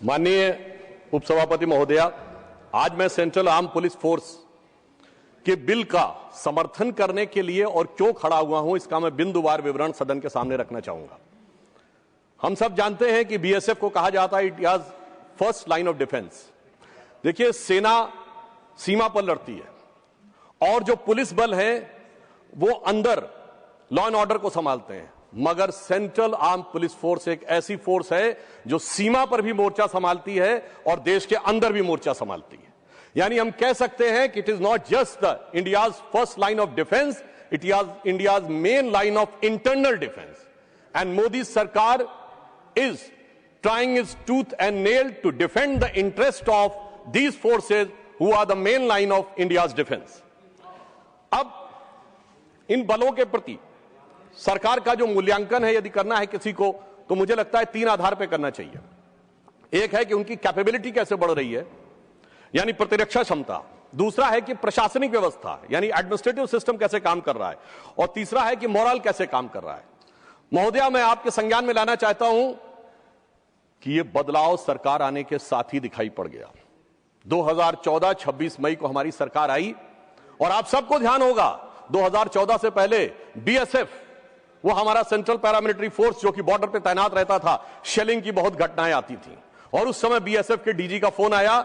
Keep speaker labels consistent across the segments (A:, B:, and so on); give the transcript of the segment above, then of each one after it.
A: माननीय उपसभापति महोदया, आज मैं सेंट्रल आर्म पुलिस फोर्स के बिल का समर्थन करने के लिए और क्यों खड़ा हुआ हूं, इसका मैं बिंदुवार विवरण सदन के सामने रखना चाहूंगा। हम सब जानते हैं कि बीएसएफ को कहा जाता है it is first line of defence. देखिए, सेना सीमा पर लड़ती है और जो पुलिस बल है वो अंदर लॉ एंड ऑर्डर को संभालते हैं, मगर सेंट्रल आर्म पुलिस फोर्स एक ऐसी फोर्स है जो सीमा पर भी मोर्चा संभालती है और देश के अंदर भी मोर्चा संभालती है। यानी हम कह सकते हैं कि it is not just the India's first line of defence, it is India's main line of internal defence. And Modi सरकार is trying its tooth and nail to defend the interest of these forces who are the main line of India's defense. अब इन बलों के प्रति सरकार का जो मूल्यांकन है यदि करना है किसी को, तो मुझे लगता है तीन आधार पर करना चाहिए। एक है कि उनकी कैपेबिलिटी कैसे बढ़ रही है, यानी प्रतिरक्षा क्षमता। दूसरा है कि प्रशासनिक व्यवस्था यानी एडमिनिस्ट्रेटिव सिस्टम कैसे काम कर रहा है, और तीसरा है कि मोरल कैसे काम कर रहा है। महोदया, मैं आपके संज्ञान में लाना चाहता हूं कि यह बदलाव सरकार आने के साथ ही दिखाई पड़ गया। 2014 26 मई को हमारी सरकार आई और आप सबको ध्यान होगा 2014 से पहले बीएसएफ, वो हमारा सेंट्रल पैरामिलिट्री फोर्स जो कि बॉर्डर पे तैनात रहता था, शेलिंग की बहुत घटनाएं आती थी और उस समय बीएसएफ के डीजी का फोन आया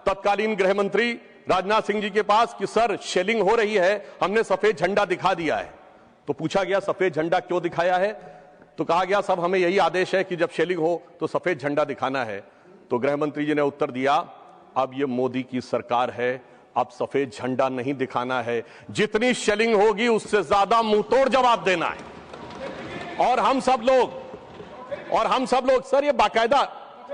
A: तत्कालीन गृह मंत्री राजनाथ सिंह जी के पास कि सर शेलिंग हो रही है, हमने सफेद झंडा दिखा दिया है। तो पूछा गया सफेद झंडा क्यों दिखाया है, तो कहा गया सब हमें यही आदेश है कि जब शेलिंग हो तो सफेद झंडा दिखाना है। तो गृह मंत्री जी ने उत्तर दिया, अब ये मोदी की सरकार है, अब सफेद झंडा नहीं दिखाना है, जितनी शेलिंग होगी उससे ज्यादा मुंहतोड़ जवाब देना है। और हम सब लोग सर, ये बाकायदा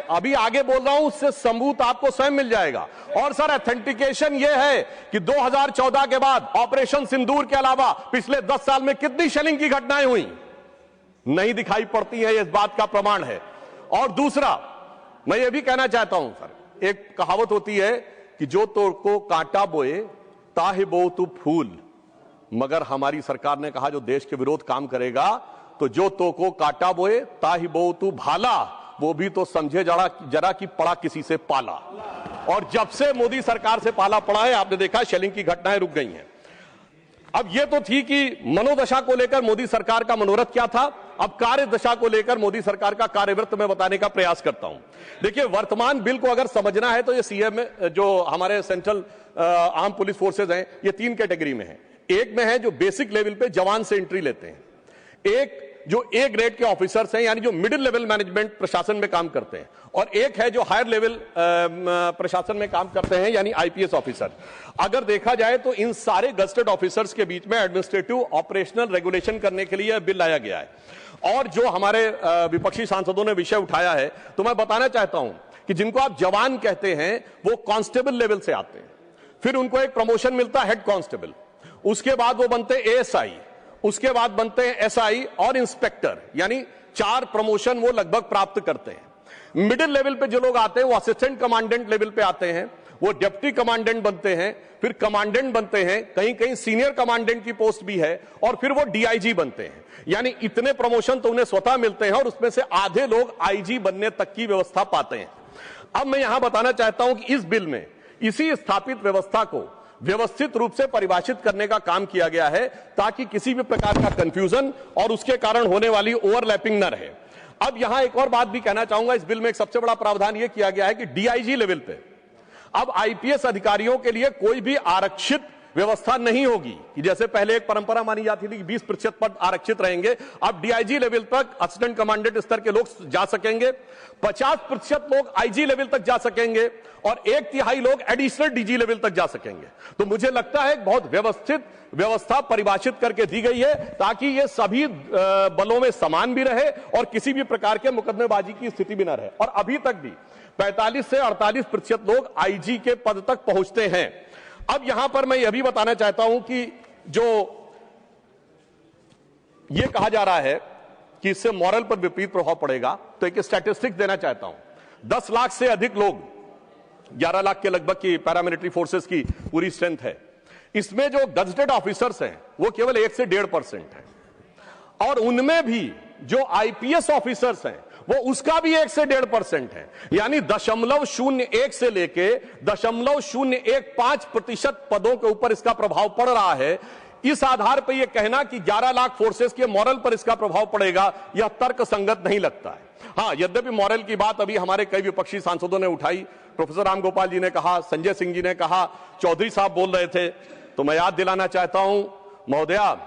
A: अभी आगे बोल रहा हूं, उससे सबूत आपको स्वयं मिल जाएगा। और सर, ऑथेंटिकेशन ये है कि 2014 के बाद ऑपरेशन सिंदूर के अलावा पिछले 10 साल में कितनी शेलिंग की घटनाएं हुई नहीं दिखाई पड़ती है, इस बात का प्रमाण है। और दूसरा, मैं ये भी कहना चाहता हूं सर, एक कहावत होती है कि जो तो को कांटा बोए ताहे बो तू फूल, मगर हमारी सरकार ने कहा जो देश के विरोध काम करेगा तो जो तो को कांटा बोए ताहे बो तू भाला, वो भी तो समझे जरा कि पड़ा किसी से पाला। और जब से मोदी सरकार से पाला पड़ा है, आपने देखा शेलिंग की घटनाएं रुक गई हैं। अब यह तो थी कि मनोदशा को लेकर मोदी सरकार का मनोरथ क्या था, अब कार्य दशा को लेकर मोदी सरकार का कार्यवृत्त में बताने का प्रयास करता हूं। देखिए, वर्तमान बिल को अगर समझना है तो ये सीएम जो हमारे सेंट्रल आर्म पुलिस फोर्सेज हैं, ये 3 कैटेगरी में है। एक में है जो बेसिक लेवल पे जवान से एंट्री लेते हैं, एक जो ए ग्रेड के ऑफिसर्स हैं यानी जो मिडिल लेवल मैनेजमेंट प्रशासन में काम करते हैं, और एक है जो हायर लेवल प्रशासन में काम करते हैं यानी आईपीएस ऑफिसर। अगर देखा जाए तो इन सारे गजेटेड ऑफिसर्स के बीच में एडमिनिस्ट्रेटिव ऑपरेशनल रेगुलेशन करने के लिए बिल लाया गया है। और जो हमारे विपक्षी सांसदों ने विषय उठाया है, तो मैं बताना चाहता हूं कि जिनको आप जवान कहते हैं वो कांस्टेबल लेवल से आते हैं, फिर उनको एक प्रमोशन मिलता है हेड कांस्टेबल, उसके बाद वो बनते हैं एएसआई, उसके बाद बनते हैं एसआई और इंस्पेक्टर, यानी 4 प्रमोशन वो लगभग प्राप्त करते हैं। मिडिल लेवल पे जो लोग आते हैं वो असिस्टेंट कमांडेंट लेवल पे आते हैं, वो डिप्टी कमांडेंट बनते हैं, फिर कमांडेंट बनते हैं, कहीं कहीं सीनियर कमांडेंट की पोस्ट भी है, और फिर वो डीआईजी बनते हैं। यानी इतने प्रमोशन तो उन्हें स्वतः मिलते हैं और उसमें से आधे लोग आईजी बनने तक की व्यवस्था पाते हैं। अब मैं यहां बताना चाहता हूं कि इस बिल में इसी स्थापित व्यवस्था को व्यवस्थित रूप से परिभाषित करने का काम किया गया है ताकि किसी भी प्रकार का कंफ्यूजन और उसके कारण होने वाली ओवरलैपिंग न रहे। अब यहां एक और बात भी कहना चाहूंगा, इस बिल में एक सबसे बड़ा प्रावधान यह किया गया है कि डीआईजी लेवल पे अब आईपीएस अधिकारियों के लिए कोई भी आरक्षित व्यवस्था नहीं होगी कि जैसे पहले एक परंपरा मानी जाती थी कि 20% पद आरक्षित रहेंगे। अब डीआईजी लेवल तक असिस्टेंट कमांडेंट स्तर के लोग जा सकेंगे, 50% लोग आईजी लेवल तक जा सकेंगे और 1/3 लोग एडिशनल डीजी लेवल तक जा सकेंगे। तो मुझे लगता है बहुत व्यवस्थित व्यवस्था परिभाषित करके दी गई है ताकि ये सभी बलों में समान भी रहे और किसी भी प्रकार के मुकदमेबाजी की स्थिति भी न रहे। और अभी तक भी 45 से 48% लोग आईजी के पद तक पहुंचते हैं। अब यहां पर मैं यह भी बताना चाहता हूं कि जो यह कहा जा रहा है कि इससे मॉरल पर विपरीत प्रभाव पड़ेगा, तो एक स्टैटिस्टिक्स देना चाहता हूं। 10 लाख से अधिक लोग, 11 लाख के लगभग की पैरामिलिट्री फोर्सेस की पूरी स्ट्रेंथ है, इसमें जो गजेटेड ऑफिसर्स हैं वो केवल 1 से 1.5% है। और उनमें भी जो आईपीएस ऑफिसर्स हैं वो उसका भी 1 से 1.5% है, यानी 0.01 से लेके 0.015% पदों के ऊपर इसका प्रभाव पड़ रहा है। इस आधार पर यह कहना कि 11 लाख फोर्सेस के मॉरल पर इसका प्रभाव पड़ेगा, यह तर्कसंगत नहीं लगता है। हां, यद्यपि मॉरल की बात अभी हमारे कई विपक्षी सांसदों ने उठाई, प्रोफेसर रामगोपाल जी ने कहा, संजय सिंह जी ने कहा, चौधरी साहब बोल रहे थे, तो मैं याद दिलाना चाहता हूं महोदया,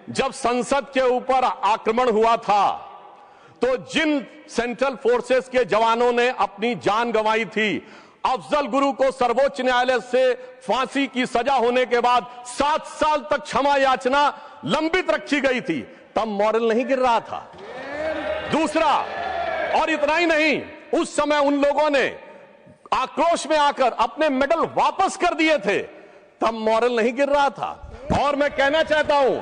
A: जब संसद के ऊपर आक्रमण हुआ था तो जिन सेंट्रल फोर्सेस के जवानों ने अपनी जान गंवाई थी, अफजल गुरु को सर्वोच्च न्यायालय से फांसी की सजा होने के बाद 7 साल तक क्षमा याचना लंबित रखी गई थी, तब मॉरल नहीं गिर रहा था। दूसरा, और इतना ही नहीं, उस समय उन लोगों ने आक्रोश में आकर अपने मेडल वापस कर दिए थे, तब मॉरल नहीं गिर रहा था। और मैं कहना चाहता हूं,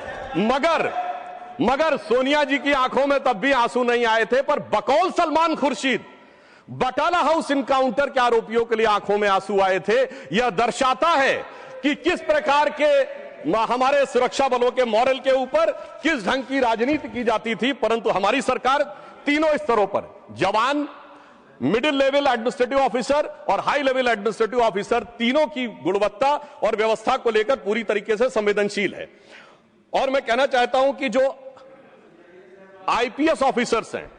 A: मगर सोनिया जी की आंखों में तब भी आंसू नहीं आए थे, पर बकौल सलमान खुर्शीद बटाला हाउस इनकाउंटर के आरोपियों के लिए आंखों में आंसू आए थे। यह दर्शाता है कि किस प्रकार के हमारे सुरक्षा बलों के मॉरल के ऊपर किस ढंग की राजनीति की जाती थी। परंतु हमारी सरकार तीनों स्तरों पर, जवान, मिडिल लेवल एडमिनिस्ट्रेटिव ऑफिसर और हाई लेवल एडमिनिस्ट्रेटिव ऑफिसर, तीनों की गुणवत्ता और व्यवस्था को लेकर पूरी तरीके से संवेदनशील है। और मैं कहना चाहता हूं कि जो आईपीएस ऑफिसर्स हैं,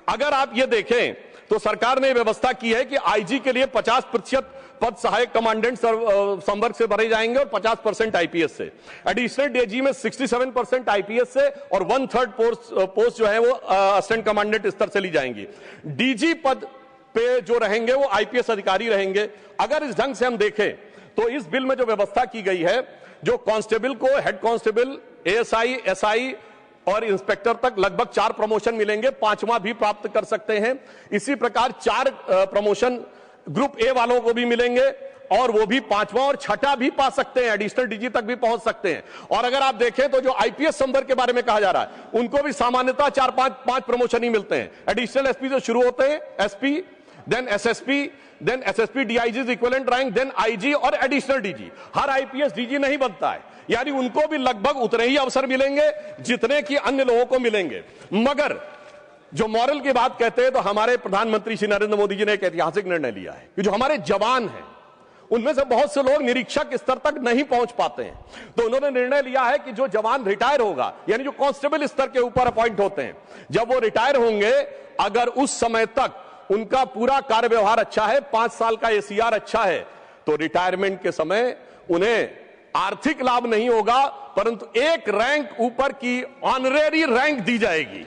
A: अगर आप ये देखें तो सरकार ने व्यवस्था की है कि आईजी के लिए 50% पद सहायक कमांडेंट संवर्ग से भरे जाएंगे और 50% आईपीएस से। एडिशनल डीजी में 67% आईपीएस से और 1/3 पोस्ट जो है वो असिस्टेंट कमांडेंट स्तर से ली जाएंगी। डीजी पद पे जो रहेंगे वो आईपीएस अधिकारी रहेंगे। अगर इस ढंग से हम देखें तो इस बिल में जो व्यवस्था की गई है, जो कांस्टेबल को हेड कांस्टेबल, एएसआई, एसआई और इंस्पेक्टर तक लगभग 4 प्रमोशन मिलेंगे, 5वां भी प्राप्त कर सकते हैं। इसी प्रकार 4 प्रमोशन ग्रुप ए वालों को भी मिलेंगे और वो भी 5वां और 6ठा भी पा सकते हैं, एडिशनल डीजी तक भी पहुंच सकते हैं। और अगर आप देखें तो जो आईपीएस संवर्ग के बारे में कहा जा रहा है, उनको भी सामान्यतः 4-5 प्रमोशन ही मिलते हैं। एडिशनल एसपी जो शुरू होते हैं, SP, then SSP, then SSP DIG equivalent rank, then IG और एडिशनल डीजी। हर आईपीएस डीजी नहीं बनता है, यानी उनको भी लगभग उतने ही अवसर मिलेंगे जितने कि अन्य लोगों को मिलेंगे। मगर जो मॉरल की बात कहते हैं तो हमारे प्रधानमंत्री श्री नरेंद्र मोदी जी ने एक ऐतिहासिक निर्णय लिया है कि जो हमारे जवान हैं उनमें से बहुत से लोग निरीक्षक स्तर तक नहीं पहुंच पाते हैं, तो उन्होंने निर्णय लिया है कि जो जवान रिटायर होगा, यानी जो कांस्टेबल स्तर के ऊपर अपॉइंट होते हैं, जब वो रिटायर होंगे, अगर उस समय तक उनका पूरा कार्य व्यवहार अच्छा है, 5 साल का एसीआर अच्छा है, तो रिटायरमेंट के समय उन्हें आर्थिक लाभ नहीं होगा, परंतु एक रैंक ऊपर की ऑनरेरी रैंक दी जाएगी।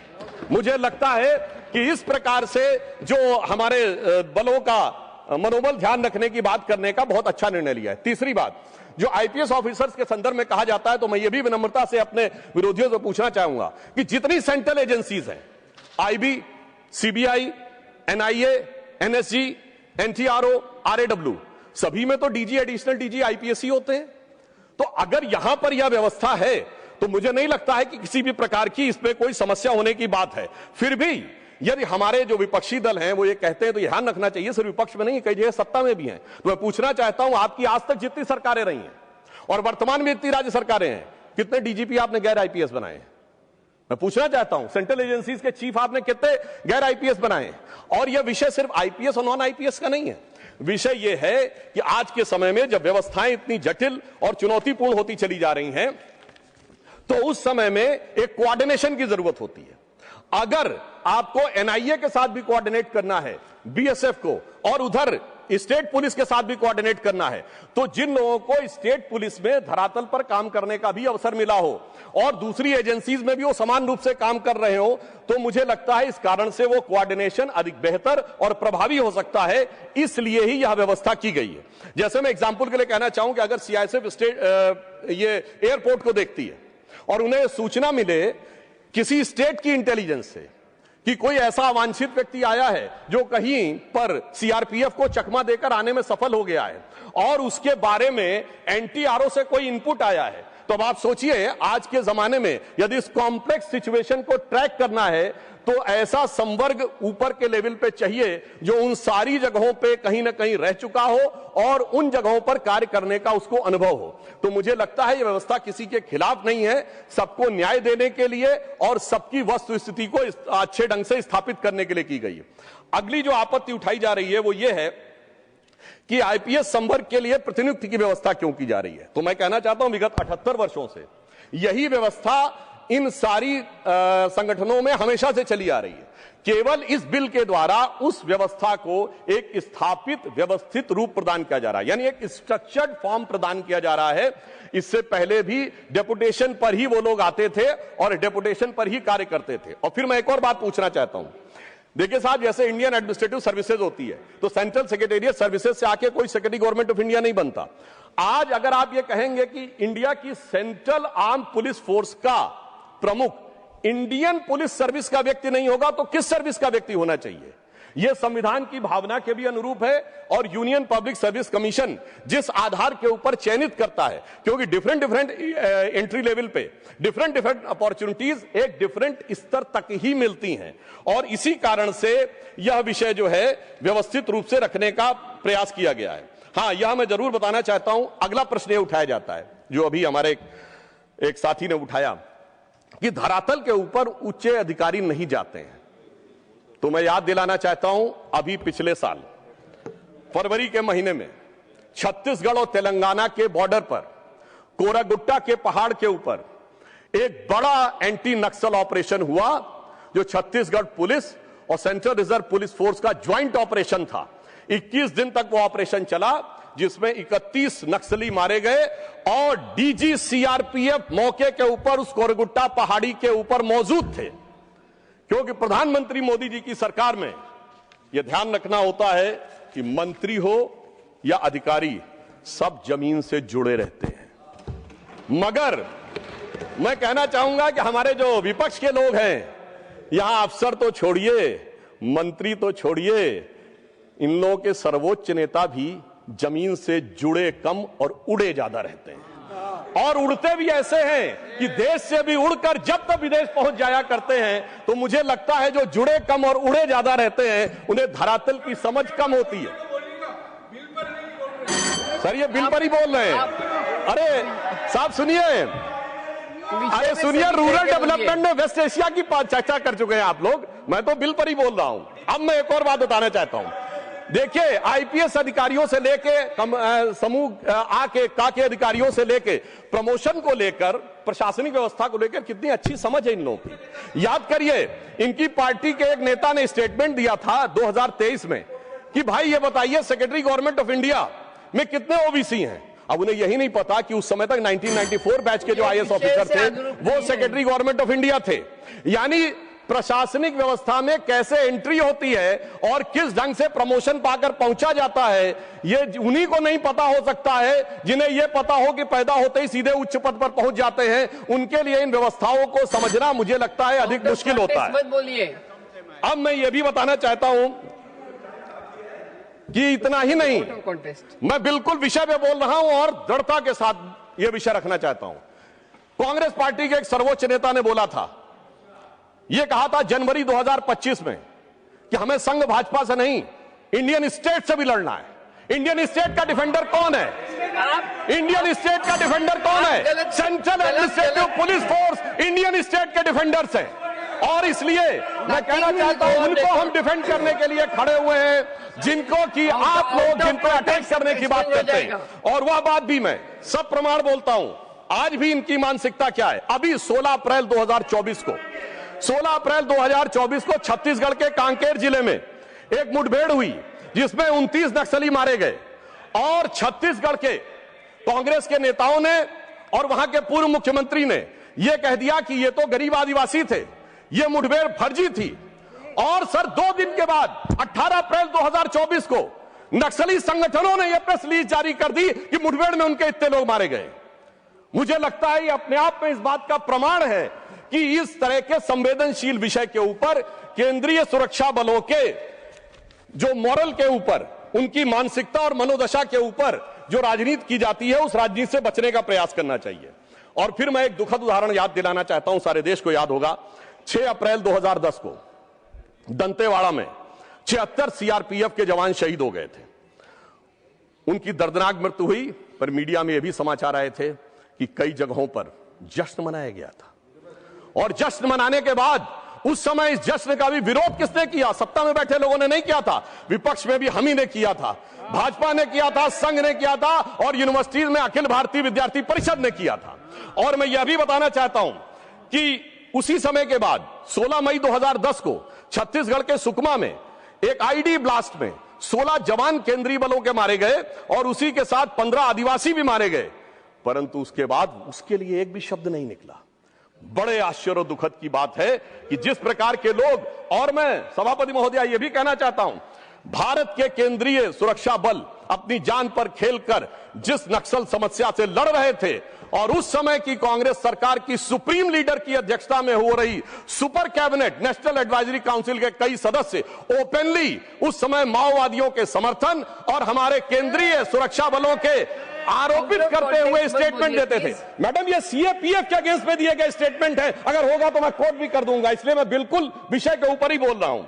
A: मुझे लगता है कि इस प्रकार से जो हमारे बलों का मनोबल ध्यान रखने की बात करने का बहुत अच्छा निर्णय लिया है। तीसरी बात, जो आईपीएस ऑफिसर्स के संदर्भ में कहा जाता है, तो मैं ये भी विनम्रता से अपने विरोधियों से पूछना चाहूंगा कि जितनी सेंट्रल एजेंसीज हैं, IB, CBI, NIA, NSG, NTRO, RAW, सभी में तो डीजी, एडिशनल डीजी आईपीएस ही होते हैं। तो अगर यहां पर यह व्यवस्था है तो मुझे नहीं लगता है कि किसी भी प्रकार की इसमें कोई समस्या होने की बात है। फिर भी यदि हमारे जो विपक्षी दल हैं वो ये कहते हैं, तो ध्यान रखना चाहिए, सिर्फ विपक्ष में नहीं, कई जगह सत्ता में भी हैं। तो मैं पूछना चाहता हूं, आपकी आज तक जितनी सरकारें रही हैं और वर्तमान में जितनी राज्य सरकारें हैं, कितने डीजीपी आपने गैर आईपीएस बनाए हैं? मैं पूछना चाहता हूं, सेंट्रल एजेंसीज के चीफ आपने कितने गैर आईपीएस बनाए? और यह विषय सिर्फ आईपीएस और नॉन आईपीएस का नहीं है, विषय यह है कि आज के समय में जब व्यवस्थाएं इतनी जटिल और चुनौतीपूर्ण होती चली जा रही हैं, तो उस समय में एक कोऑर्डिनेशन की जरूरत होती है। अगर आपको एनआईए के साथ भी कोऑर्डिनेट करना है, बीएसएफ को, और उधर स्टेट पुलिस के साथ भी कोऑर्डिनेट करना है, तो जिन लोगों को स्टेट पुलिस में धरातल पर काम करने का भी अवसर मिला हो और दूसरी एजेंसीज में भी वो समान रूप से काम कर रहे हो, तो मुझे लगता है इस कारण से वो कोऑर्डिनेशन अधिक बेहतर और प्रभावी हो सकता है। इसलिए ही यह व्यवस्था की गई है। जैसे मैं एग्जांपल के लिए कहना चाहूं कि अगर सीआईएसएफ स्टेट ये एयरपोर्ट को देखती है और उन्हें सूचना मिले किसी स्टेट की इंटेलिजेंस से कि कोई ऐसा अवांछित व्यक्ति आया है जो कहीं पर सीआरपीएफ को चकमा देकर आने में सफल हो गया है और उसके बारे में एनटीआरओ से कोई इनपुट आया है, तो अब आप सोचिए, आज के जमाने में यदि इस कॉम्प्लेक्स सिचुएशन को ट्रैक करना है तो ऐसा संवर्ग ऊपर के लेवल पे चाहिए जो उन सारी जगहों पे कहीं ना कहीं रह चुका हो और उन जगहों पर कार्य करने का उसको अनुभव हो। तो मुझे लगता है यह व्यवस्था किसी के खिलाफ नहीं है, सबको न्याय देने के लिए और सबकी वस्तुस्थिति को अच्छे ढंग से स्थापित करने के लिए की गई है। अगली जो आपत्ति उठाई जा रही है वो ये है कि आईपीएस संवर्ग के लिए प्रतिनियुक्ति की व्यवस्था क्यों की जा रही है। तो मैं कहना चाहता हूं विगत 78 वर्षों से यही व्यवस्था इन सारी संगठनों में हमेशा से चली आ रही है। केवल इस बिल के द्वारा उस व्यवस्था को एक स्थापित व्यवस्थित रूप प्रदान किया जा रहा है, यानी एक स्ट्रक्चर्ड फॉर्म प्रदान किया जा रहा है। इससे पहले भी डेपुटेशन पर ही वो लोग आते थे और डेपुटेशन पर ही कार्य करते थे। और फिर मैं एक और बात पूछना चाहता हूं, देखिए साहब, जैसे इंडियन एडमिनिस्ट्रेटिव सर्विसेज होती है तो सेंट्रल सेक्रेटेरिएट सर्विसेज से आके कोई सेक्रेटरी गवर्नमेंट ऑफ इंडिया नहीं बनता। आज अगर आप ये कहेंगे कि इंडिया की सेंट्रल आर्म पुलिस फोर्स का प्रमुख इंडियन पुलिस सर्विस का व्यक्ति नहीं होगा तो किस सर्विस का व्यक्ति होना चाहिए? यह संविधान की भावना के भी अनुरूप है और यूनियन पब्लिक सर्विस कमीशन जिस आधार के ऊपर चयनित करता है, क्योंकि डिफरेंट एंट्री लेवल पे डिफरेंट अपॉर्चुनिटीज एक डिफरेंट स्तर तक ही मिलती हैं और इसी कारण से यह विषय जो है व्यवस्थित रूप से रखने का प्रयास किया गया है। हां, यह मैं जरूर बताना चाहता हूं, अगला प्रश्न यह उठाया जाता है जो अभी हमारे एक साथी ने उठाया कि धरातल के ऊपर उच्च अधिकारी नहीं जाते हैं। तो मैं याद दिलाना चाहता हूं, अभी पिछले साल फरवरी के महीने में छत्तीसगढ़ और तेलंगाना के बॉर्डर पर कोरागुट्टा के पहाड़ के ऊपर एक बड़ा एंटी नक्सल ऑपरेशन हुआ जो छत्तीसगढ़ पुलिस और सेंट्रल रिजर्व पुलिस फोर्स का ज्वाइंट ऑपरेशन था। 21 दिन तक वो ऑपरेशन चला जिसमें 31 नक्सली मारे गए और डीजी सीआरपीएफ मौके के ऊपर उस कोरगुट्टा पहाड़ी के ऊपर मौजूद थे, क्योंकि प्रधानमंत्री मोदी जी की सरकार में यह ध्यान रखना होता है कि मंत्री हो या अधिकारी सब जमीन से जुड़े रहते हैं। मगर मैं कहना चाहूंगा कि हमारे जो विपक्ष के लोग हैं, यहां अफसर तो छोड़िए, मंत्री तो छोड़िए, इन लोगों के सर्वोच्च नेता भी जमीन से जुड़े कम और उड़े ज्यादा रहते हैं और उड़ते भी ऐसे हैं कि देश से भी उड़कर जब तक विदेश पहुंच जाया करते हैं। तो मुझे लगता है जो जुड़े कम और उड़े ज्यादा रहते हैं उन्हें धरातल की समझ कम होती है। सर, ये बिल पर ही बोल रहे हैं। अरे साहब सुनिए, अरे सुनिए, रूरल डेवलपमेंट में वेस्ट एशिया की चर्चा कर चुके हैं आप लोग, मैं तो बिल पर ही बोल रहा हूं। अब मैं एक और बात बताना चाहता हूं। देखिए, आईपीएस अधिकारियों से लेके समूह का के अधिकारियों से लेके प्रमोशन को लेकर, प्रशासनिक व्यवस्था को लेकर कितनी अच्छी समझ है इन लोगों की। याद करिए, इनकी पार्टी के एक नेता ने स्टेटमेंट दिया था 2023 में कि भाई ये बताइए सेक्रेटरी गवर्नमेंट ऑफ इंडिया में कितने ओबीसी हैं। अब उन्हें यही नहीं पता कि उस समय तक 1994 बैच के जो आईएएस ऑफिसर थे वो सेक्रेटरी गवर्नमेंट ऑफ इंडिया थे। यानी प्रशासनिक व्यवस्था में कैसे एंट्री होती है और किस ढंग से प्रमोशन पाकर पहुंचा जाता है, ये उन्हीं को नहीं पता हो सकता है जिन्हें यह पता हो कि पैदा होते ही सीधे उच्च पद पर पहुंच जाते हैं। उनके लिए इन व्यवस्थाओं को समझना मुझे लगता है अधिक मुश्किल होता है। अब मैं ये भी बताना चाहता हूं कि इतना ही नहीं, मैं बिल्कुल विषय पे बोल रहा हूं और दृढ़ता के साथ यह विषय रखना चाहता हूं। कांग्रेस पार्टी के एक सर्वोच्च नेता ने बोला था, यह कहा था जनवरी 2025 में कि हमें संघ भाजपा से नहीं, इंडियन स्टेट से भी लड़ना है। इंडियन स्टेट का डिफेंडर कौन है? इंडियन स्टेट का डिफेंडर कौन है? Central administrative police force Indian state के डिफेंडर्स हैं और इसलिए मैं कहना चाहता हूं उनको हम डिफेंड करने के लिए खड़े हुए हैं, जिनको कि आप लोग जिन पर अटैक करने की बात करते हैं। और वह बात भी मैं सब प्रमाण बोलता हूं। आज भी इनकी मानसिकता क्या है? अभी 16 अप्रैल 2024 को छत्तीसगढ़ के कांकेर जिले में एक मुठभेड़ हुई जिसमें 29 नक्सली मारे गए और छत्तीसगढ़ के कांग्रेस के नेताओं ने और वहां के पूर्व मुख्यमंत्री ने यह कह दिया कि ये तो गरीब आदिवासी थे, ये मुठभेड़ फर्जी थी। और सर 2 दिन के बाद 18 अप्रैल 2024 को नक्सली संगठनों ने यह प्रेस रिलीज जारी कर दी कि मुठभेड़ में उनके इतने लोग मारे गए। मुझे लगता है ये अपने आप में इस बात का प्रमाण है कि इस तरह के संवेदनशील विषय के ऊपर केंद्रीय सुरक्षा बलों के जो मॉरल के ऊपर, उनकी मानसिकता और मनोदशा के ऊपर जो राजनीति की जाती है, उस राजनीति से बचने का प्रयास करना चाहिए। और फिर मैं एक दुखद उदाहरण याद दिलाना चाहता हूं, सारे देश को याद होगा। 6 अप्रैल 2010 को दंतेवाड़ा में 76 सीआरपीएफ के जवान शहीद हो गए थे। उनकी दर्दनाक मृत्यु हुई, पर मीडिया में यह भी समाचार आए थे कि कई जगहों पर जश्न मनाया गया था। और जश्न मनाने के बाद उस समय इस जश्न का भी विरोध किसने किया? सत्ता में बैठे लोगों ने नहीं किया था, विपक्ष में भी हम ही ने किया था, भाजपा ने किया था, संघ ने किया था और यूनिवर्सिटीज में अखिल भारतीय विद्यार्थी परिषद ने किया था। और मैं यह भी बताना चाहता हूं कि उसी समय के बाद 16 मई 2010 को छत्तीसगढ़ के सुकमा में एक आईडी ब्लास्ट में 16 जवान केंद्रीय बलों के मारे गए और उसी के साथ 15 आदिवासी भी मारे गए, परंतु उसके बाद उसके लिए एक भी शब्द नहीं निकला। बड़े आश्चर्य और दुखद की बात है कि जिस प्रकार के लोग, और मैं सभापति महोदया यह भी कहना चाहता हूं, भारत के केंद्रीय सुरक्षा बल अपनी जान पर खेलकर जिस नक्सल समस्या से लड़ रहे थे और उस समय की कांग्रेस सरकार की सुप्रीम लीडर की अध्यक्षता में हो रही super cabinet national advisory council के कई सदस्य ओपनली उस समय माओवादियों के समर्थन और हमारे केंद्रीय सुरक्षा बलों के आरोपित करते हुए स्टेटमेंट देते थे। मैडम, ये सीएपीएफ के अगेंस्ट में दिए गए स्टेटमेंट है, अगर होगा तो मैं कोट भी कर दूंगा, इसलिए मैं बिल्कुल विषय के ऊपर ही बोल रहा हूं।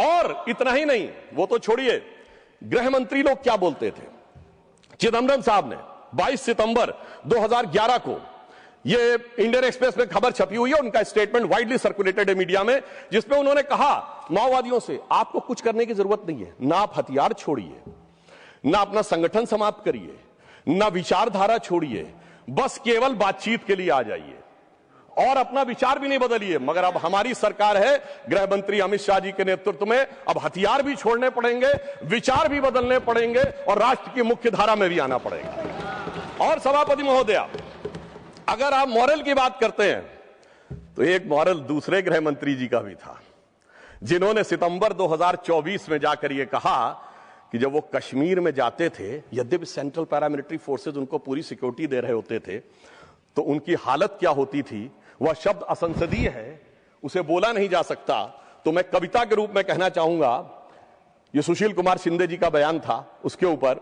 A: और इतना ही नहीं, वो तो छोड़िए, गृह मंत्री लोग क्या बोलते थे। चिदम्बरम साहब ने 22 सितंबर 2011 को, ये इंडियन एक्सप्रेस में खबर छपी हुई है, उनका स्टेटमेंट वाइडली सर्कुलेटेड है मीडिया में, जिसमें उन्होंने कहा माओवादियों से आपको कुछ करने की जरूरत नहीं है, ना आप हथियार छोड़िए, ना अपना संगठन समाप्त करिए, ना विचारधारा छोड़िए, बस केवल बातचीत के लिए आ जाइए और अपना विचार भी नहीं बदलिए। मगर अब हमारी सरकार है, गृह मंत्री अमित शाह जी के नेतृत्व में, अब हथियार भी छोड़ने पड़ेंगे, विचार भी बदलने पड़ेंगे और राष्ट्र की मुख्य धारा में भी आना पड़ेगा। और सभापति महोदया, अगर आप मॉरल की बात करते हैं तो एक मॉरल दूसरे गृह मंत्री जी का भी था, जिन्होंने सितंबर 2024 में जाकर यह कहा कि जब वो कश्मीर में जाते थे, यद्यपि सेंट्रल पैरामिलिट्री फोर्सेज उनको पूरी सिक्योरिटी दे रहे होते थे, तो उनकी हालत क्या होती थी, वह शब्द असंसदीय है, उसे बोला नहीं जा सकता। तो मैं कविता के रूप में कहना चाहूंगा, ये सुशील कुमार शिंदे जी का बयान था उसके ऊपर,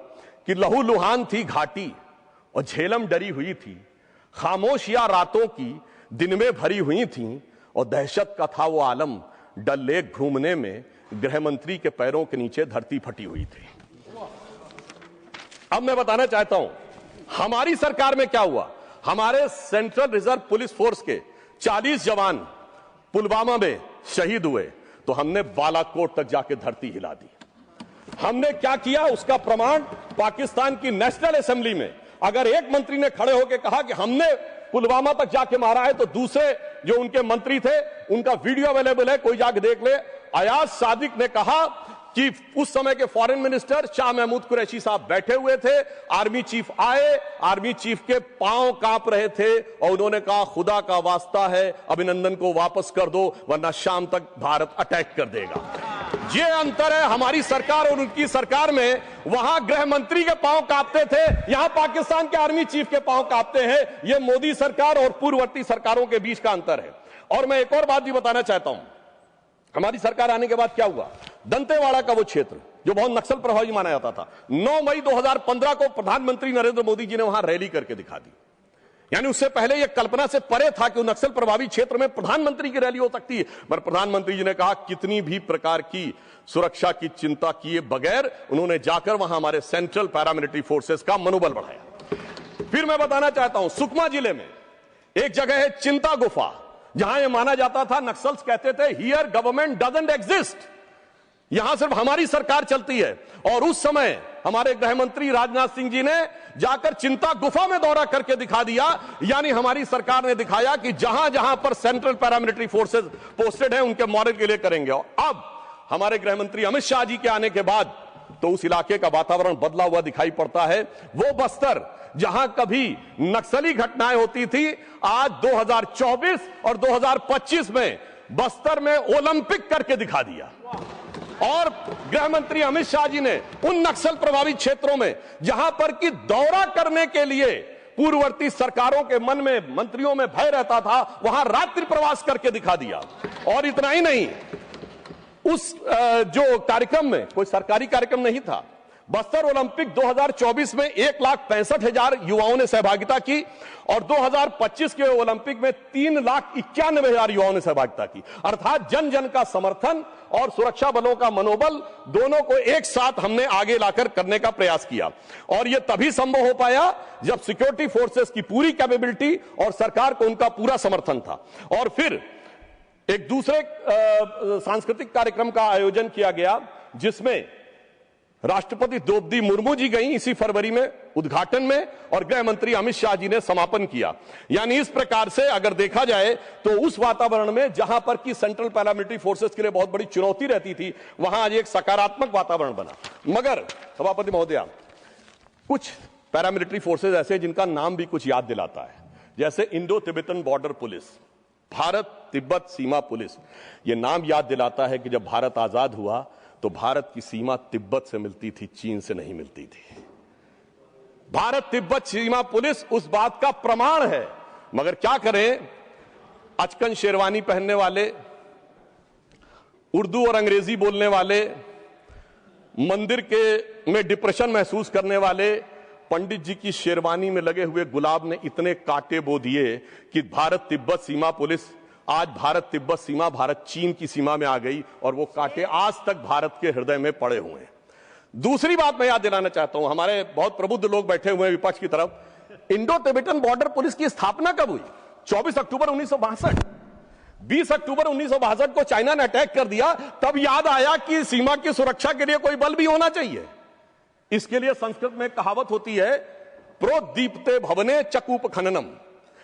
A: कि लहू लुहान थी घाटी और झेलम डरी हुई थी, खामोशियां रातों की दिन में भरी हुई थी और दहशत का था वो आलम, डल लेक घूमने में गृह मंत्री के पैरों के नीचे धरती फटी हुई थी। अब मैं बताना चाहता हूं हमारी सरकार में क्या हुआ। हमारे सेंट्रल रिजर्व पुलिस फोर्स के 40 जवान पुलवामा में शहीद हुए तो हमने बालाकोट तक जाके धरती हिला दी। हमने क्या किया उसका प्रमाण पाकिस्तान की नेशनल असेंबली में अगर एक मंत्री ने खड़े होकर कहा कि हमने पुलवामा तक जाके मारा है, तो दूसरे जो उनके मंत्री थे उनका वीडियो अवेलेबल है, कोई जाके देख ले। अयाज सादिक ने कहा कि उस समय के फॉरेन मिनिस्टर शाह महमूद कुरैशी साहब बैठे हुए थे, आर्मी चीफ आए, आर्मी चीफ के पांव कांप रहे थे और उन्होंने कहा खुदा का वास्ता है अभिनंदन को वापस कर दो वरना शाम तक भारत अटैक कर देगा। ये अंतर है हमारी सरकार और उनकी सरकार में। वहां गृह मंत्री के पांव कांपते थे, यहां पाकिस्तान के आर्मी चीफ के पांव कांपते हैं। यह मोदी सरकार और पूर्ववर्ती सरकारों के बीच का अंतर है। और मैं एक और बात भी बताना चाहता हूं, हमारी सरकार आने के बाद क्या हुआ, दंतेवाड़ा का वो क्षेत्र जो बहुत नक्सल प्रभावी माना जाता था, 9 मई 2015 को प्रधानमंत्री नरेंद्र मोदी जी ने वहां रैली करके दिखा दी। यानी उससे पहले यह कल्पना से परे था कि नक्सल प्रभावित क्षेत्र में प्रधानमंत्री की रैली हो सकती है, पर प्रधानमंत्री जी ने कहा कितनी भी प्रकार की सुरक्षा की चिंता किए बगैर उन्होंने जाकर वहां हमारे सेंट्रल पैरामिलिट्री फोर्सेस का मनोबल बढ़ाया। फिर मैं बताना चाहता हूं, सुकमा जिले में एक जगह है चिंता गुफा, जहां यह माना जाता था, नक्सल्स कहते थे हियर गवर्नमेंट डजंट एग्जिस्ट, यहां सिर्फ हमारी सरकार चलती है। और उस समय हमारे गृह मंत्री राजनाथ सिंह जी ने जाकर चिंता गुफा में दौरा करके दिखा दिया, यानी हमारी सरकार ने दिखाया कि जहां जहां पर सेंट्रल पैरामिलिट्री फोर्सेस पोस्टेड हैं उनके मॉरल के लिए करेंगे। और अब हमारे गृह मंत्री अमित शाह जी के आने के बाद तो उस इलाके का वातावरण बदला हुआ दिखाई पड़ता है। वो बस्तर जहां कभी नक्सली घटनाएं होती थी, आज 2024 और 2025 में बस्तर में ओलंपिक करके दिखा दिया। और गृह मंत्री अमित शाह जी ने उन नक्सल प्रभावित क्षेत्रों में जहां पर कि दौरा करने के लिए पूर्ववर्ती सरकारों के मन में, मंत्रियों में भय रहता था, वहां रात्रि प्रवास करके दिखा दिया। और इतना ही नहीं, उस जो कार्यक्रम में कोई सरकारी कार्यक्रम नहीं था, बस्तर ओलंपिक 2024 में 1,65,000 युवाओं ने सहभागिता की और 2025 के ओलंपिक में 3,91,000 युवाओं ने सहभागिता की। अर्थात जन जन का समर्थन और सुरक्षा बलों का मनोबल दोनों को एक साथ हमने आगे लाकर करने का प्रयास किया और यह तभी संभव हो पाया जब सिक्योरिटी फोर्सेस की पूरी कैपेबिलिटी और सरकार को उनका पूरा समर्थन था। और फिर एक दूसरे सांस्कृतिक कार्यक्रम का आयोजन किया गया जिसमें राष्ट्रपति द्रौपदी मुर्मू जी गई इसी फरवरी में उद्घाटन में और गृह मंत्री अमित शाह जी ने समापन किया। यानी इस प्रकार से अगर देखा जाए तो उस वातावरण में जहां पर कि सेंट्रल पैरामिलिट्री फोर्सेस के लिए बहुत बड़ी चुनौती रहती थी, वहां आज एक सकारात्मक वातावरण बना। मगर सभापति महोदया, कुछ पैरामिलिट्री फोर्सेस ऐसे जिनका नाम भी कुछ याद दिलाता है, जैसे Indo Tibetan border police, Bharat तिब्बत सीमा पुलिस। यह नाम याद दिलाता है कि जब भारत आजाद हुआ तो भारत की सीमा तिब्बत से मिलती थी, चीन से नहीं मिलती थी। भारत तिब्बत सीमा पुलिस उस बात का प्रमाण है। मगर क्या करें, अचकन शेरवानी पहनने वाले, उर्दू और अंग्रेजी बोलने वाले, मंदिर के में डिप्रेशन महसूस करने वाले पंडित जी की शेरवानी में लगे हुए गुलाब ने इतने कांटे बो दिए कि भारत तिब्बत सीमा पुलिस, आज भारत तिब्बत सीमा भारत चीन की सीमा में आ गई और वो कांटे आज तक भारत के हृदय में पड़े हुए हैं। दूसरी बात मैं याद दिलाना चाहता हूं, हमारे बहुत प्रबुद्ध लोग बैठे हुए हैं विपक्ष की तरफ। इंडो तिब्बतन बॉर्डर पुलिस की स्थापना कब हुई? 24 अक्टूबर 1962। 20 अक्टूबर 1962 को चाइना ने अटैक कर दिया, तब याद आया कि सीमा की सुरक्षा के लिए कोई बल भी होना चाहिए। इसके लिए संस्कृत में कहावत होती है, प्रोदीप्ते भवने चकूप खननम,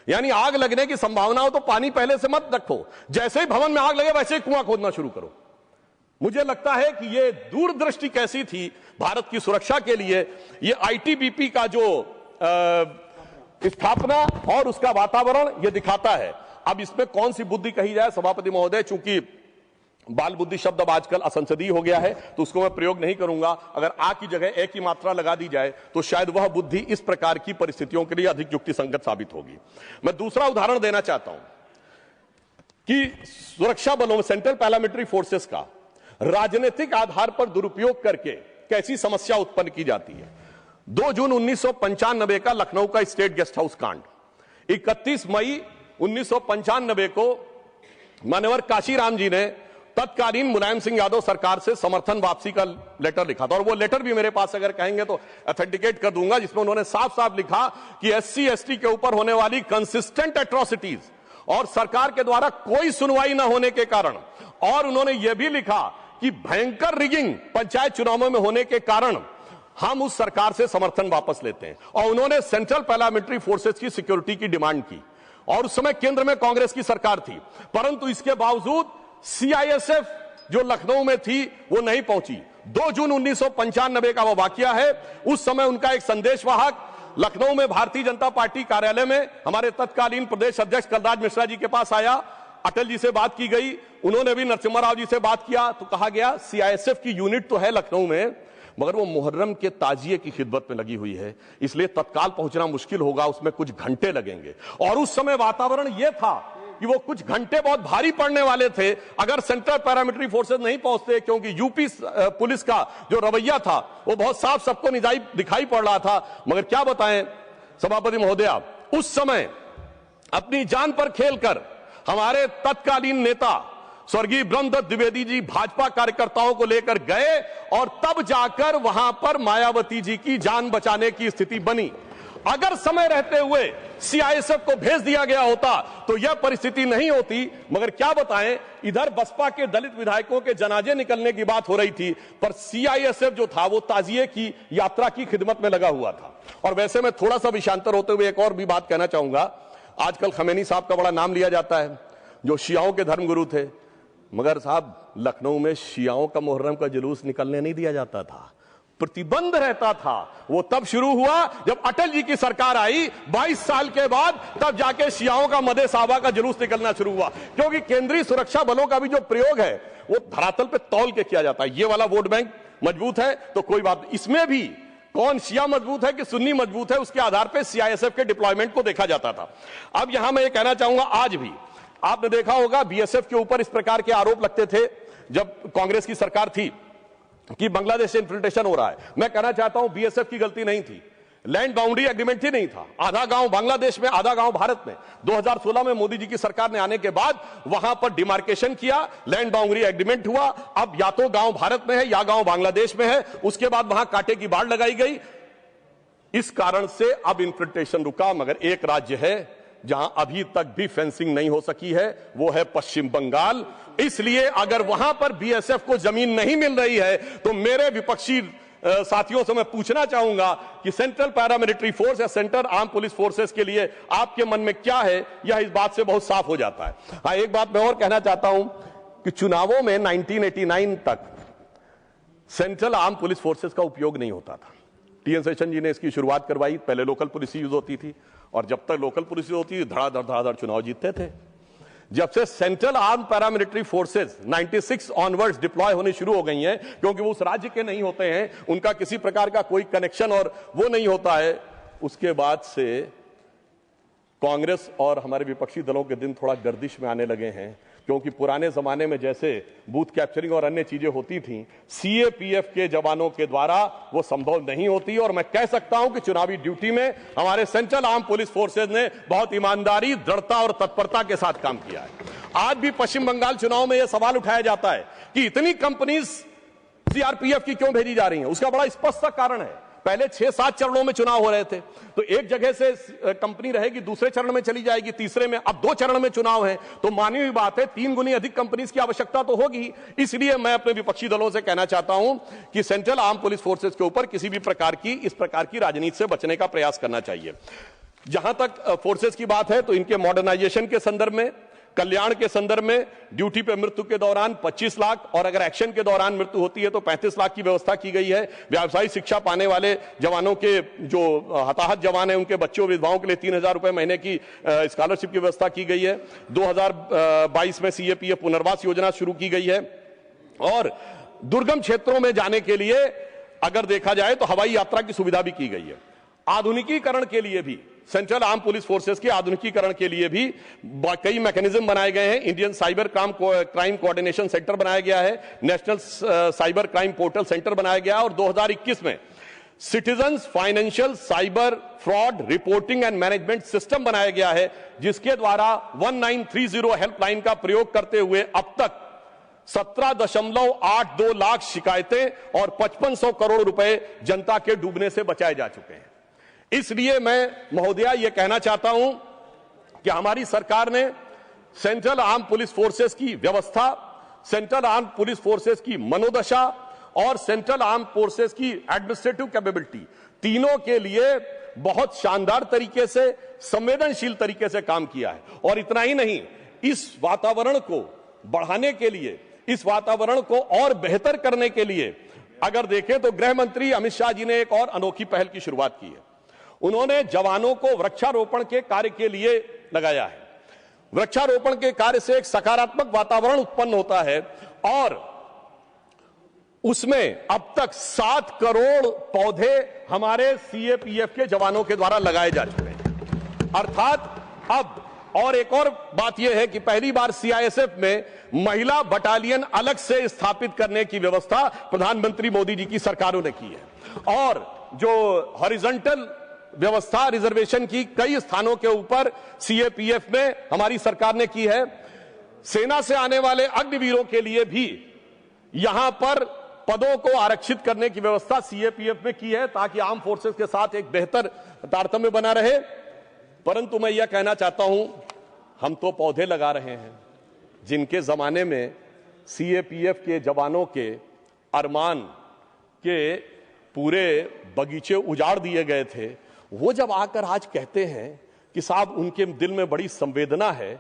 A: यानी आग लगने की संभावना हो तो पानी पहले से मत रखो, जैसे ही भवन में आग लगे वैसे ही कुआं खोदना शुरू करो। मुझे लगता है कि यह दूरदृष्टि कैसी थी भारत की सुरक्षा के लिए। यह आईटीबीपी का जो स्थापना और उसका वातावरण यह दिखाता है। अब इसमें कौन सी बुद्धि कही जाए सभापति महोदय, चूंकि बाल बुद्धि शब्द अब आजकल असंसदीय हो गया है तो उसको मैं प्रयोग नहीं करूंगा। अगर आ की जगह ए की मात्रा लगा दी जाए तो शायद वह बुद्धि इस प्रकार की परिस्थितियों के लिए अधिक युक्ति संगत साबित होगी। मैं दूसरा उदाहरण देना चाहता हूं कि सुरक्षा बलों में सेंट्रल पैरामिलिट्री फोर्सेस का राजनीतिक आधार पर दुरुपयोग करके कैसी समस्या उत्पन्न की जाती है। 2 जून 1995 का लखनऊ का स्टेट गेस्ट हाउस कांड, 31 मई 1995 को मान्यवर काशीराम जी ने तत्कालीन मुलायम सिंह यादव सरकार से समर्थन वापसी का लेटर लिखा था और वो लेटर भी मेरे पास अगर कहेंगे तो ऑथेंटिकेट कर दूंगा, जिसमें उन्होंने साफ साफ लिखा कि एससी एसटी के ऊपर होने वाली कंसिस्टेंट एट्रोसिटीज और सरकार के द्वारा कोई सुनवाई न होने के कारण, और उन्होंने यह भी लिखा कि भयंकर रिगिंग पंचायत चुनावों में होने के कारण हम उस सरकार से समर्थन वापस लेते हैं। और उन्होंने सेंट्रल पैरामिलिट्री फोर्सेस की सिक्योरिटी की डिमांड की और उस समय केंद्र में कांग्रेस की सरकार थी, परंतु इसके बावजूद सीआईएसएफ जो लखनऊ में थी वो नहीं पहुंची। 2 जून 1995 का वो वाकया है। उस समय उनका एक संदेशवाहक लखनऊ में भारतीय जनता पार्टी कार्यालय में हमारे तत्कालीन प्रदेश अध्यक्ष कलराज मिश्रा जी के पास आया, अटल जी से बात की गई, उन्होंने भी नरसिम्हा राव जी से बात किया तो कहा गया सीआईएसएफ की यूनिट तो है लखनऊ में मगर वो मुहर्रम के ताजिए की खिदमत में लगी हुई है, इसलिए तत्काल पहुंचना मुश्किल होगा, उसमें कुछ घंटे लगेंगे। और उस समय वातावरण यह था कि वो कुछ घंटे बहुत भारी पड़ने वाले थे अगर सेंट्रल पैरामिलिट्री फोर्सेस नहीं पहुंचते, क्योंकि यूपी पुलिस का जो रवैया था वो बहुत साफ सबको दिखाई पड़ रहा था। मगर क्या बताएं सभापति महोदया, उस समय अपनी जान पर खेलकर हमारे तत्कालीन नेता स्वर्गीय ब्रह्मदत्त द्विवेदी जी भाजपा कार्यकर्ताओं को लेकर गए और तब जाकर वहां पर मायावती जी की जान बचाने की स्थिति बनी। अगर समय रहते हुए सीआईएसएफ को भेज दिया गया होता तो यह परिस्थिति नहीं होती। मगर क्या बताएं, इधर बसपा के दलित विधायकों के जनाजे निकलने की बात हो रही थी, पर सीआईएसएफ जो था वो ताजिए की यात्रा की खिदमत में लगा हुआ था। और वैसे मैं थोड़ा सा विषयांतर होते हुए एक और भी बात कहना चाहूंगा। आजकल खमैनी साहब का बड़ा नाम लिया जाता है, जो शियाओं के धर्मगुरु थे, मगर साहब लखनऊ में शियाओं का मुहर्रम का जुलूस निकलने नहीं दिया जाता था, प्रतिबंध रहता था। वो तब शुरू हुआ जब अटल जी की सरकार आई 22 साल के बाद, तब जाके शियाओं का मदे साहबा का जुलूस निकलना शुरू हुआ, क्योंकि केंद्रीय सुरक्षा बलों का भी जो प्रयोग है वो धरातल पे तौल के किया जाता है। ये वाला वोट बैंक मजबूत है तो कोई बात, इसमें भी कौन शिया मजबूत है कि सुन्नी मजबूत है उसके आधार पर सीआईएसएफ के डिप्लॉयमेंट को देखा जाता था। अब यहां मैं ये कहना चाहूंगा, आज भी आपने देखा होगा बीएसएफ के ऊपर इस प्रकार के आरोप लगते थे जब कांग्रेस की सरकार थी कि बांग्लादेश से इन्फिल्ट्रेशन हो रहा है। मैं कहना चाहता हूं बीएसएफ की गलती नहीं थी, लैंड बाउंड्री एग्रीमेंट ही नहीं था। आधा गांव बांग्लादेश में, आधा गांव भारत में। 2016 में मोदी जी की सरकार ने आने के बाद वहां पर डिमार्केशन किया, लैंड बाउंड्री एग्रीमेंट हुआ। अब या तो गांव भारत में है या गांव बांग्लादेश में है। उसके बाद वहां कांटे की बाढ़ लगाई गई। इस कारण से अब इन्फिल्ट्रेशन रुका। मगर एक राज्य है जहां अभी तक भी फेंसिंग नहीं हो सकी है, वो है पश्चिम बंगाल। इसलिए अगर वहां पर बीएसएफ को जमीन नहीं मिल रही है तो मेरे विपक्षी साथियों से मैं पूछना चाहूंगा कि सेंट्रल पैरामिलिट्री फोर्स या सेंट्रल आर्म पुलिस फोर्सेस के लिए आपके मन में क्या है, यह इस बात से बहुत साफ हो जाता है। हाँ, एक बात मैं और कहना चाहता हूं कि चुनावों में 1989 तक सेंट्रल आर्म पुलिस फोर्सेस का उपयोग नहीं होता था। टीएन शेषन जी ने इसकी शुरुआत करवाई। पहले लोकल पुलिस यूज होती थी और जब तक लोकल पुलिस होती थी धड़ाधड़ चुनाव जीतते थे। जब से central arm paramilitary forces 96 onwards deploy होने शुरू हो गई हैं, क्योंकि वो उस राज्य के नहीं होते हैं, उनका किसी प्रकार का कोई कनेक्शन और वो नहीं होता है, उसके बाद से कांग्रेस और हमारे विपक्षी दलों के दिन थोड़ा गर्दिश में आने लगे हैं। क्योंकि पुराने जमाने में जैसे बूथ कैप्चरिंग और अन्य चीजें होती थी, सीएपीएफ के जवानों के द्वारा वो संभव नहीं होती। और मैं कह सकता हूं कि चुनावी ड्यूटी में हमारे सेंट्रल आर्म पुलिस फोर्सेज ने बहुत ईमानदारी, दृढ़ता और तत्परता के साथ काम किया है। आज भी पश्चिम बंगाल चुनाव में यह सवाल उठाया जाता है कि इतनी कंपनीज सीआरपीएफ की क्यों भेजी जा रही हैं। उसका बड़ा स्पष्ट कारण है। पहले 6-7 चरणों में चुनाव हो रहे थे, तो एक जगह से कंपनी रहेगी, दूसरे चरण में चली जाएगी, तीसरे में, अब 2 चरण में चुनाव है, तो मानी हुई बात है 3 गुनी अधिक कंपनीज की आवश्यकता तो होगी। इसलिए मैं अपने विपक्षी दलों से कहना चाहता हूं कि सेंट्रल आर्म पुलिस फोर्सेस के ऊपर किसी भी प्रकार की इस प्रकार की राजनीति से बचने का प्रयास करना चाहिए। जहां तक फोर्सेस की बात है तो इनके मॉडर्नाइजेशन के संदर्भ में, कल्याण के संदर्भ में ड्यूटी पे मृत्यु के दौरान 25 लाख और अगर एक्शन के दौरान मृत्यु होती है तो 35 लाख की व्यवस्था की गई है। व्यावसायिक शिक्षा पाने वाले जवानों के, जो हताहत जवान हैं, उनके बच्चों विधवाओं के लिए 3,000 रुपए महीने की स्कॉलरशिप की व्यवस्था की गई है। 2022 में सीएपीएफ पुनर्वास योजना शुरू की गई है। और दुर्गम क्षेत्रों में जाने के लिए अगर देखा जाए तो हवाई यात्रा की सुविधा भी की गई है। आधुनिकीकरण के लिए भी, सेंट्रल आर्म पुलिस फोर्सेस के आधुनिकीकरण के लिए भी कई मैकेनिज्म बनाए गए हैं। Indian cyber crime coordination centre बनाया गया है, national cyber crime portal centre बनाया गया है और 2021 में citizens financial cyber fraud reporting and management system बनाया गया है, जिसके द्वारा 1930 हेल्पलाइन का प्रयोग करते हुए अब तक 17.82 लाख शिकायतें और 5500 करोड़ रुपए जनता के डूबने से बचाए जा चुके हैं। इसलिए मैं महोदया ये कहना चाहता हूं कि हमारी सरकार ने सेंट्रल आर्म पुलिस फोर्सेस की व्यवस्था, सेंट्रल आर्म पुलिस फोर्सेस की मनोदशा और सेंट्रल आर्म फोर्सेस की एडमिनिस्ट्रेटिव कैपेबिलिटी, तीनों के लिए बहुत शानदार तरीके से, संवेदनशील तरीके से काम किया है। और इतना ही नहीं, इस वातावरण को बढ़ाने के लिए, इस वातावरण को और बेहतर करने के लिए अगर देखें तो गृह मंत्री अमित शाह जी ने एक और अनोखी पहल की शुरुआत की है। उन्होंने जवानों को वृक्षारोपण के कार्य के लिए लगाया है। वृक्षारोपण के कार्य से एक सकारात्मक वातावरण उत्पन्न होता है और उसमें अब तक 7 करोड़ पौधे हमारे सीएपीएफ के जवानों के द्वारा लगाए जा चुके हैं। अर्थात अब और एक और बात यह है कि पहली बार सीआईएसएफ में महिला बटालियन अलग से स्थापित करने की व्यवस्था प्रधानमंत्री मोदी जी की सरकारों ने की है। और जो हॉरिजॉन्टल व्यवस्था रिजर्वेशन की कई स्थानों के ऊपर सीएपीएफ में हमारी सरकार ने की है। सेना से आने वाले अग्निवीरों के लिए भी यहां पर पदों को आरक्षित करने की व्यवस्था सीएपीएफ में की है, ताकि आर्म फोर्सेस के साथ एक बेहतर तारतम्य बना रहे। परंतु मैं यह कहना चाहता हूं, हम तो पौधे लगा रहे हैं, जिनके जमाने में सीएपीएफ के जवानों के अरमान के पूरे बगीचे उजाड़ दिए गए थे, वो जब आकर आज कहते हैं कि साहब उनके दिल में बड़ी संवेदना है,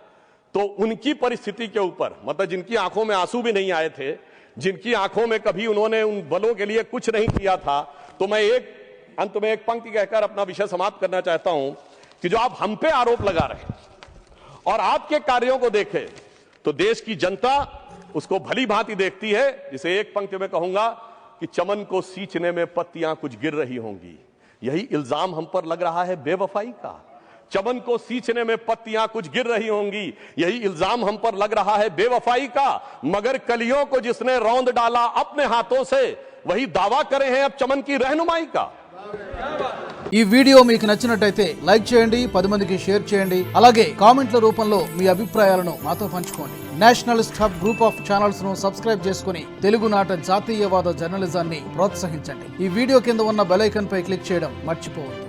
A: तो उनकी परिस्थिति के ऊपर, मतलब जिनकी आंखों में आंसू भी नहीं आए थे, जिनकी आंखों में कभी उन्होंने उन बलों के लिए कुछ नहीं किया था, तो मैं अंत में एक पंक्ति कहकर अपना विषय समाप्त करना चाहता हूं कि जो आप हम पे आरोप लगा रहे हैं और आपके कार्यों को देखें तो देश की जनता उसको भली भांति देखती है। जिसे एक पंक्ति में कहूंगा कि चमन को सींचने में पत्तियां कुछ गिर रही होंगी, यही इल्जाम हम पर लग रहा है बेवफाई का। चमन को सींचने में पत्तियां कुछ गिर रही होंगी, यही इल्जाम हम पर लग रहा है बेवफाई का। मगर कलियों को जिसने रौंद डाला अपने हाथों से, वही दावा करे हैं अब चमन की रहनुमाई का।
B: ఈ వీడియో మీకు నచ్చినట్టయితే లైక్ చేయండి, 10 మందికి షేర్ చేయండి. అలాగే కామెంట్ల రూపంలో మీ అభిప్రాయాలను మాతో పంచుకోండి. Nationalist hub group of channels ను సబ్స్క్రైబ్ చేసుకుని తెలుగునాట జాతీయవాద జర్నలిజాన్ని ప్రోత్సహించండి. ఈ వీడియో కింద ఉన్న బెల్ ఐకాన్ పై క్లిక్ చేయడం మర్చిపోవద్దు.